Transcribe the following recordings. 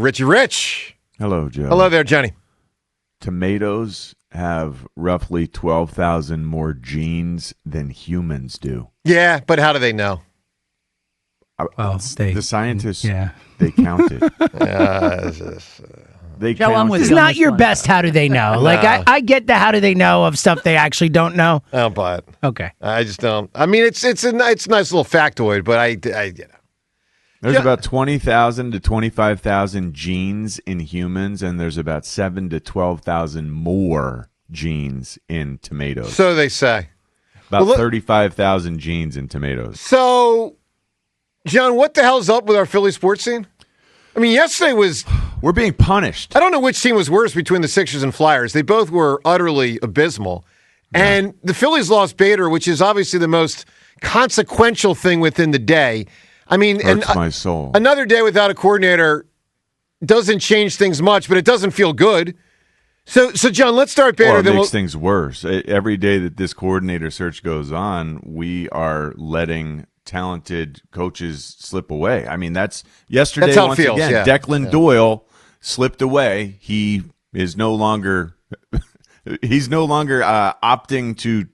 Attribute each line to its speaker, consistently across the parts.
Speaker 1: Richie Rich.
Speaker 2: Hello, Joe.
Speaker 1: Hello there, Johnny.
Speaker 2: Tomatoes have roughly 12,000 more genes than humans do.
Speaker 1: Yeah, but how do they know?
Speaker 3: Well,
Speaker 2: the scientists, they counted. They
Speaker 3: Joe, I'm with
Speaker 4: It's
Speaker 3: you on
Speaker 4: not
Speaker 3: this
Speaker 4: your
Speaker 3: one.
Speaker 4: best how do they know. Like, I get the how do they know of stuff they actually don't know.
Speaker 1: I don't buy it.
Speaker 4: Okay.
Speaker 1: I just don't. I mean, it's a nice little factoid, but I
Speaker 2: There's about 20,000 to 25,000 genes in humans, and there's about 7 to 12,000 more genes in tomatoes.
Speaker 1: So they say.
Speaker 2: About 35,000 genes in tomatoes.
Speaker 1: So, John, what the hell's up with our Philly sports scene? I mean, yesterday was...
Speaker 2: We're being punished.
Speaker 1: I don't know which team was worse between the Sixers and Flyers. They both were utterly abysmal. And the Phillies lost Bader, which is obviously the most consequential thing within the day. I mean,
Speaker 2: Hurts my soul.
Speaker 1: Another day without a coordinator doesn't change things much, but it doesn't feel good. So John, let's start Bader.
Speaker 2: Well, it makes things worse. Every day that this coordinator search goes on, we are letting talented coaches slip away. I mean, that's yesterday.
Speaker 1: That's how it
Speaker 2: once
Speaker 1: feels,
Speaker 2: again,
Speaker 1: yeah.
Speaker 2: Declan Doyle slipped away. He is no longer. He's no longer opting to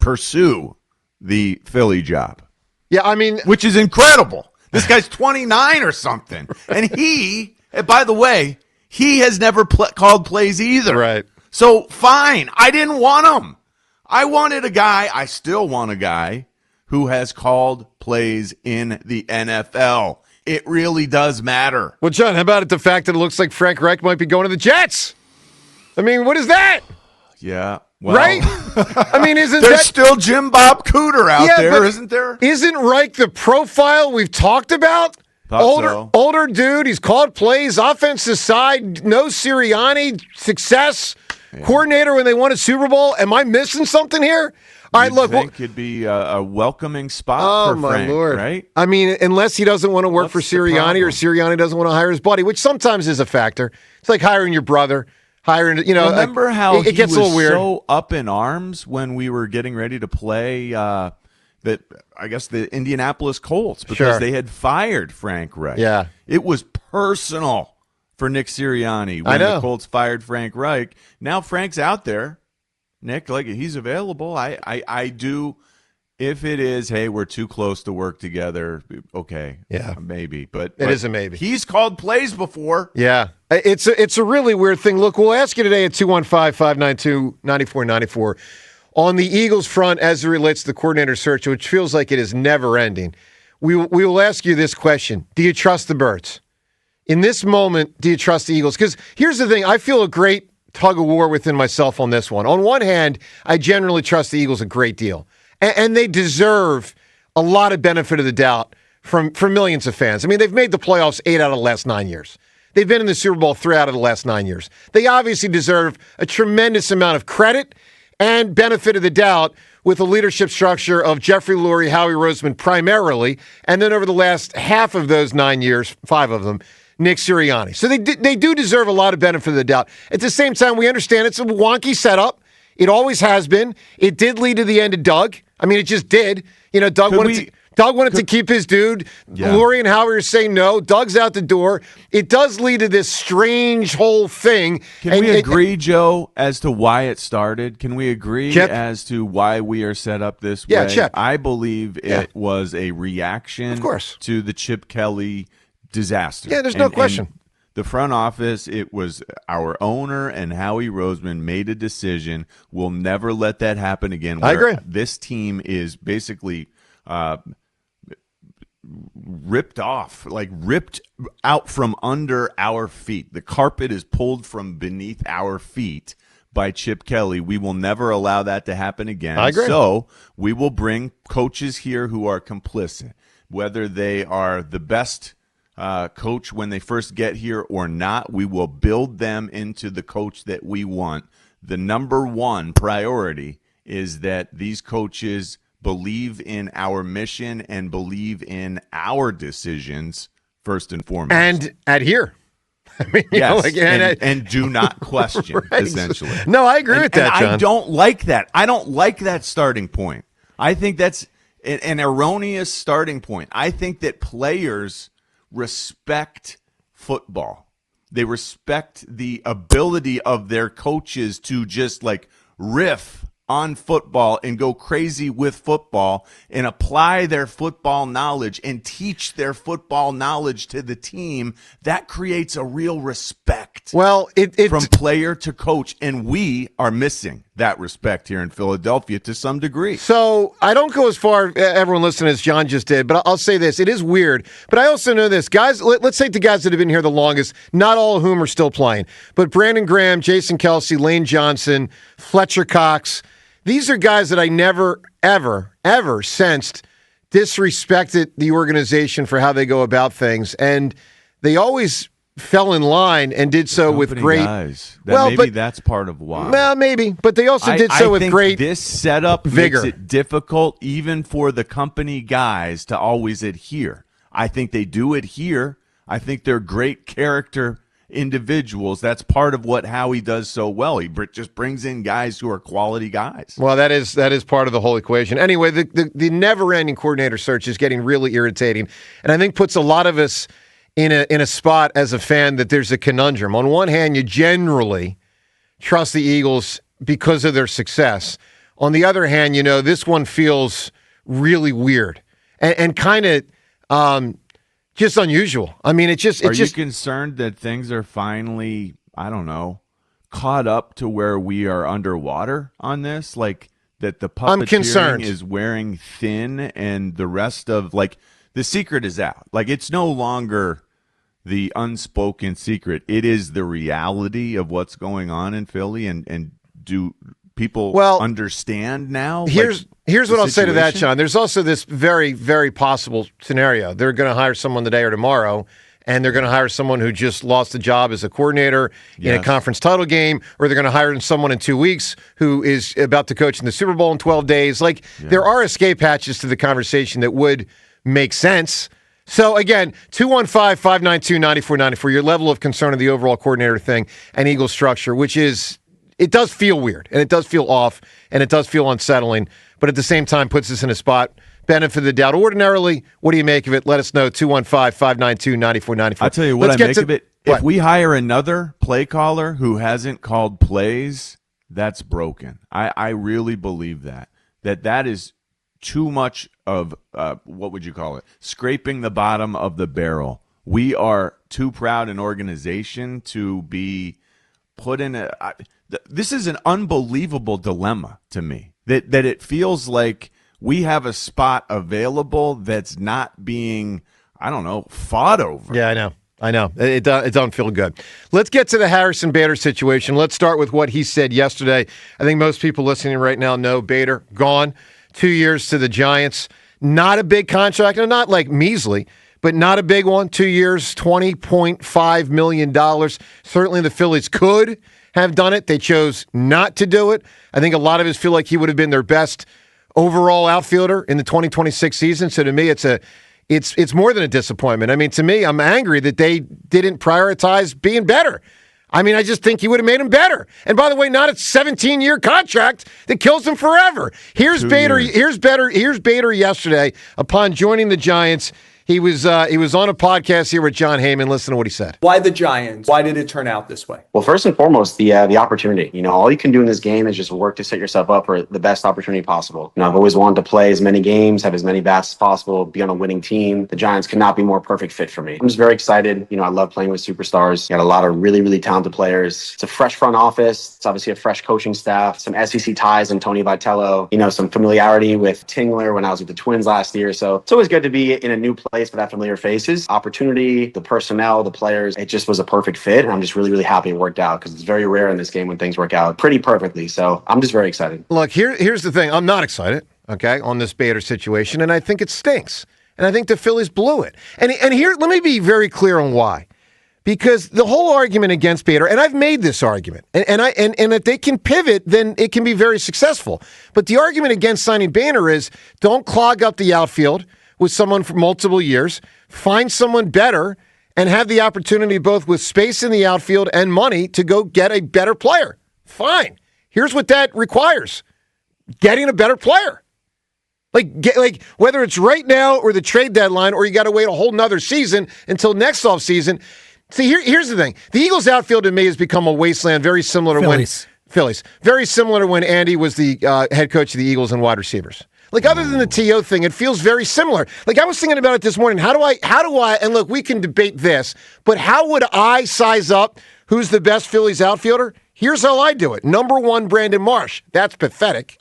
Speaker 2: pursue the Philly job.
Speaker 1: Yeah, I mean,
Speaker 2: which is incredible. This guy's 29 or something, and by the way, he has never called plays either.
Speaker 1: Right.
Speaker 2: So fine, I didn't want him. I wanted a guy. I still want a guy who has called plays in the NFL. It really does matter.
Speaker 1: Well, John, how about the fact that it looks like Frank Reich might be going to the Jets? I mean, what is that?
Speaker 2: Yeah. Well,
Speaker 1: right? I mean, isn't
Speaker 2: there's
Speaker 1: that
Speaker 2: still Jim Bob Cooter out there, isn't there?
Speaker 1: Isn't Reich the profile we've talked about? Older dude. He's called plays, offensive side, no Sirianni, success, coordinator when they won a Super Bowl. Am I missing something here? All right, look.
Speaker 2: I think it'd be a welcoming spot for Frank,
Speaker 1: Lord.
Speaker 2: right?
Speaker 1: I mean, unless he doesn't want to work for Sirianni or Sirianni doesn't want to hire his buddy, which sometimes is a factor. It's like hiring your brother.
Speaker 2: Remember how
Speaker 1: it gets
Speaker 2: he was
Speaker 1: a little weird.
Speaker 2: So up in arms when we were getting ready to play the Indianapolis Colts because they had fired Frank Reich.
Speaker 1: Yeah.
Speaker 2: It was personal for Nick Sirianni when the Colts fired Frank Reich. Now Frank's out there, Nick, like he's available. I do. If it is, hey, we're too close to work together, okay, maybe. But
Speaker 1: it is a maybe.
Speaker 2: He's called plays before.
Speaker 1: Yeah, it's a really weird thing. Look, we'll ask you today at 215-592-9494 on the Eagles front as it relates to the coordinator search, which feels like it is never ending. We will ask you this question: do you trust the Birds? In this moment, do you trust the Eagles? Because here's the thing: I feel a great tug of war within myself on this one. On one hand, I generally trust the Eagles a great deal. And they deserve a lot of benefit of the doubt from millions of fans. I mean, they've made the playoffs 8 out of the last 9 years. They've been in the Super Bowl 3 out of the last 9 years. They obviously deserve a tremendous amount of credit and benefit of the doubt with the leadership structure of Jeffrey Lurie, Howie Roseman primarily, and then over the last half of those 9 years, 5 of them, Nick Sirianni. So they do deserve a lot of benefit of the doubt. At the same time, we understand it's a wonky setup. It always has been. It did lead to the end of Doug. I mean, it just did. You know, Doug wanted to keep his dude. Yeah. Lurie and Howie are saying no. Doug's out the door. It does lead to this strange whole thing.
Speaker 2: Can we agree, Joe, as to why it started? Can we agree as to why we are set up this way?
Speaker 1: Chip.
Speaker 2: I believe it was a reaction
Speaker 1: of course,
Speaker 2: to the Chip Kelly disaster.
Speaker 1: Yeah, there's no question.
Speaker 2: The front office, it was our owner and Howie Roseman made a decision. We'll never let that happen again.
Speaker 1: I agree.
Speaker 2: This team is basically ripped off, like ripped out from under our feet. The carpet is pulled from beneath our feet by Chip Kelly. We will never allow that to happen again.
Speaker 1: I agree.
Speaker 2: So we will bring coaches here who are complicit, whether they are the best coach when they first get here or not. We will build them into the coach that we want. The number one priority is that these coaches believe in our mission and believe in our decisions first and foremost.
Speaker 1: And adhere. I mean,
Speaker 2: yes, and do not question, right. Essentially.
Speaker 1: No, I agree with that, John.
Speaker 2: I don't like that. I don't like that starting point. I think that's an erroneous starting point. I think that players respect football. They respect the ability of their coaches to just like riff on football and go crazy with football and apply their football knowledge and teach their football knowledge to the team. That creates a real respect from player to coach, and we are missing that respect here in Philadelphia to some degree.
Speaker 1: So I don't go as far, everyone listening, as John just did, but I'll say this. It is weird, but I also know this. Guys, let's take the guys that have been here the longest, not all of whom are still playing, but Brandon Graham, Jason Kelsey, Lane Johnson, Fletcher Cox. These are guys that I never, ever sensed disrespected the organization for how they go about things. And they always fell in line and did so with great
Speaker 2: guys. That's part of why.
Speaker 1: Well, maybe, but they also did so with great
Speaker 2: this setup
Speaker 1: vigor.
Speaker 2: Makes it difficult even for the company guys to always adhere. I think they do adhere. I think they're great character individuals. That's part of what Howie does so well. He just brings in guys who are quality guys.
Speaker 1: Well, that is part of the whole equation. Anyway, the never-ending coordinator search is getting really irritating, and I think puts a lot of us in a spot as a fan that there's a conundrum. On one hand, you generally trust the Eagles because of their success. On the other hand, this one feels really weird and kind of just unusual. I mean, Are
Speaker 2: you concerned that things are finally, I don't know, caught up to where we are underwater on this? Like that the puppeteering is wearing thin and the rest of, like, the secret is out. Like, it's no longer the unspoken secret. It is the reality of what's going on in Philly. And do people understand now?
Speaker 1: Here's what I'll say to that, Sean. There's also this very, very possible scenario. They're going to hire someone today or tomorrow, and they're going to hire someone who just lost a job as a coordinator in a conference title game, or they're going to hire someone in 2 weeks who is about to coach in the Super Bowl in 12 days. There are escape hatches to the conversation that would make sense. So, again, 215-592-9494, your level of concern of the overall coordinator thing and Eagle structure, which is, it does feel weird, and it does feel off, and it does feel unsettling, but at the same time puts us in a spot, benefit of the doubt. Ordinarily, what do you make of it? Let us know, 215-592-9494.
Speaker 2: I'll tell you what I make of it. If we hire another play caller who hasn't called plays, that's broken. I really believe that is too much of, what would you call it, scraping the bottom of the barrel. We are too proud an organization to be put in this is an unbelievable dilemma to me, that it feels like we have a spot available that's not being, I don't know, fought over.
Speaker 1: Yeah, I know. It don't feel good. Let's get to the Harrison Bader situation. Let's start with what he said yesterday. I think most people listening right now know Bader gone. 2 years to the Giants. Not a big contract, and not like measly, but not a big one. 2 years, $20.5 million. Certainly the Phillies could have done it. They chose not to do it. I think a lot of us feel like he would have been their best overall outfielder in the 2026 season. So to me, it's more than a disappointment. I mean, to me, I'm angry that they didn't prioritize being better. I mean, I just think he would have made him better. And by the way, not a 17-year contract that kills him forever. Here's Bader yesterday upon joining the Giants. He was on a podcast here with John Heyman. Listen to what he said.
Speaker 5: Why the Giants? Why did it turn out this way?
Speaker 3: Well, first and foremost, the opportunity. All you can do in this game is just work to set yourself up for the best opportunity possible. I've always wanted to play as many games, have as many bats as possible, be on a winning team. The Giants could not be more perfect fit for me. I'm just very excited. I love playing with superstars. Got a lot of really, really talented players. It's a fresh front office. It's obviously a fresh coaching staff. Some SEC ties in Tony Vitello. Some familiarity with Tingler when I was with the Twins last year. So it's always good to be in a new place with that familiar faces. Opportunity, the personnel, the players, it just was a perfect fit. And I'm just really, really happy it worked out, because it's very rare in this game when things work out pretty perfectly. So I'm just very excited.
Speaker 1: Look, here's the thing. I'm not excited, okay, on this Bader situation, and I think it stinks. And I think the Phillies blew it. And here, let me be very clear on why. Because the whole argument against Bader, and I've made this argument, and if they can pivot, then it can be very successful. But the argument against signing Bader is, don't clog up the outfield with someone for multiple years, find someone better, and have the opportunity both with space in the outfield and money to go get a better player. Fine. Here's what that requires. Getting a better player. Like whether it's right now or the trade deadline, or you got to wait a whole nother season until next offseason, See, here's the thing. The Eagles outfield to me has become a wasteland, very similar to Phillies. Very similar to when Andy was the head coach of the Eagles and wide receivers. Like, other than the T.O. thing, it feels very similar. Like, I was thinking about it this morning. How do I, and look, we can debate this, but how would I size up who's the best Phillies outfielder? Here's how I do it. Number 1, Brandon Marsh. That's pathetic.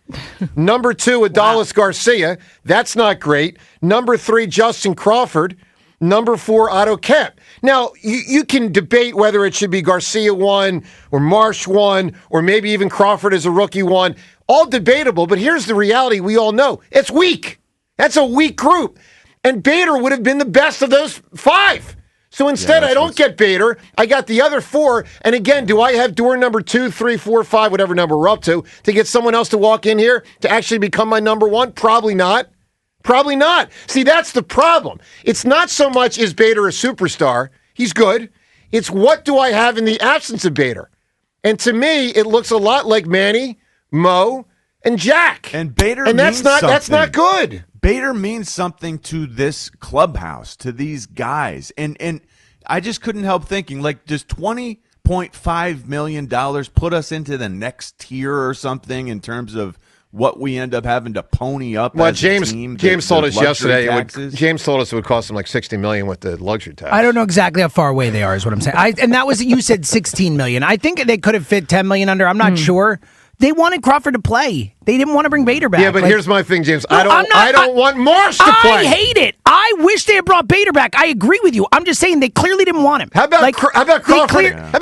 Speaker 1: Number 2, Adolis Garcia. That's not great. Number 3, Justin Crawford. Number 4, Otto Kemp. Now, you can debate whether it should be Garcia 1 or Marsh 1 or maybe even Crawford as a rookie 1. All debatable, but here's the reality we all know. It's weak. That's a weak group. And Bader would have been the best of those 5. So instead, I don't get Bader. I got the other 4. And again, do I have door number 2, 3, 4, 5, whatever number we're up to get someone else to walk in here to actually become my number 1? Probably not. Probably not. See, that's the problem. It's not so much is Bader a superstar. He's good. It's what do I have in the absence of Bader? And to me, it looks a lot like Manny, Mo, and Jack.
Speaker 2: And Bader
Speaker 1: that's not good.
Speaker 2: Bader means something to this clubhouse, to these guys. And I just couldn't help thinking, like, does $20.5 million put us into the next tier or something in terms of what we end up having to pony up as
Speaker 1: James,
Speaker 2: a team?
Speaker 1: James told us yesterday
Speaker 2: James
Speaker 1: told us it would cost them like $60 million with the luxury tax.
Speaker 4: I don't know exactly how far away they are is what I'm saying. And that was, you said $16 million. I think they could have fit $10 million under. I'm not sure. They wanted Crawford to play. They didn't want to bring Bader back.
Speaker 1: Yeah, but here's my thing, James. I don't want Marsh to play.
Speaker 4: I hate it. I wish they had brought Bader back. I agree with you. I'm just saying they clearly didn't want him.
Speaker 1: How about Crawford? How about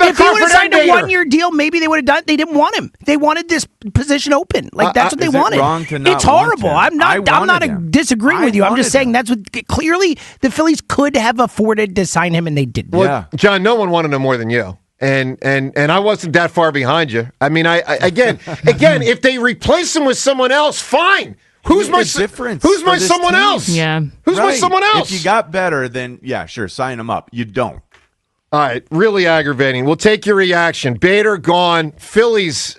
Speaker 4: if he would have signed a 1-year deal, maybe they would have done it. They didn't want him. They wanted this position open. Like, that's what they wanted.
Speaker 2: Wrong to not
Speaker 4: it's horrible.
Speaker 2: Want him?
Speaker 4: I'm not disagreeing with you. I'm just saying that's what clearly the Phillies could have afforded to sign him, and they didn't.
Speaker 1: Well, John, no one wanted him more than you. And I wasn't that far behind you. I mean, again, if they replace him with someone else, fine. Who's my someone else?
Speaker 6: Yeah.
Speaker 1: Who's my someone else?
Speaker 2: If you got better, then yeah, sure, sign him up. You don't.
Speaker 1: All right, really aggravating. We'll take your reaction. Bader gone. Phillies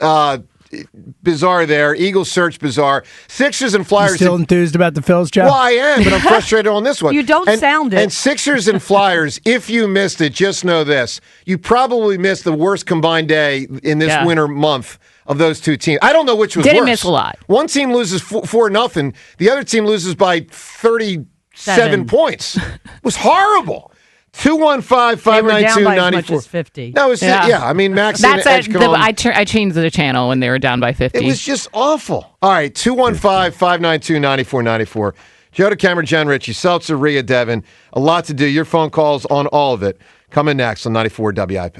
Speaker 1: bizarre there. Eagles search bizarre. Sixers and Flyers.
Speaker 4: You still enthused about the Phillies, Jeff?
Speaker 1: Well, I am, but I'm frustrated on this one.
Speaker 6: You don't sound it.
Speaker 1: And Sixers and Flyers, if you missed it, just know this. You probably missed the worst combined day in this winter month of those two teams. I don't know which was worse.
Speaker 6: Didn't miss a lot.
Speaker 1: One team loses 4-0. The other team loses by 37 points. It was horrible. 215-592-94.
Speaker 6: As much as 50.
Speaker 1: No, I mean, Max
Speaker 6: That's
Speaker 1: and
Speaker 6: I changed the channel when they were down by 50.
Speaker 1: It was just awful. All right, 215-592-9494. Joe DeCamera, Jen Ritchie, Seltzer, Rhea, Devin. A lot to do. Your phone calls on all of it. Coming next on 94 WIP.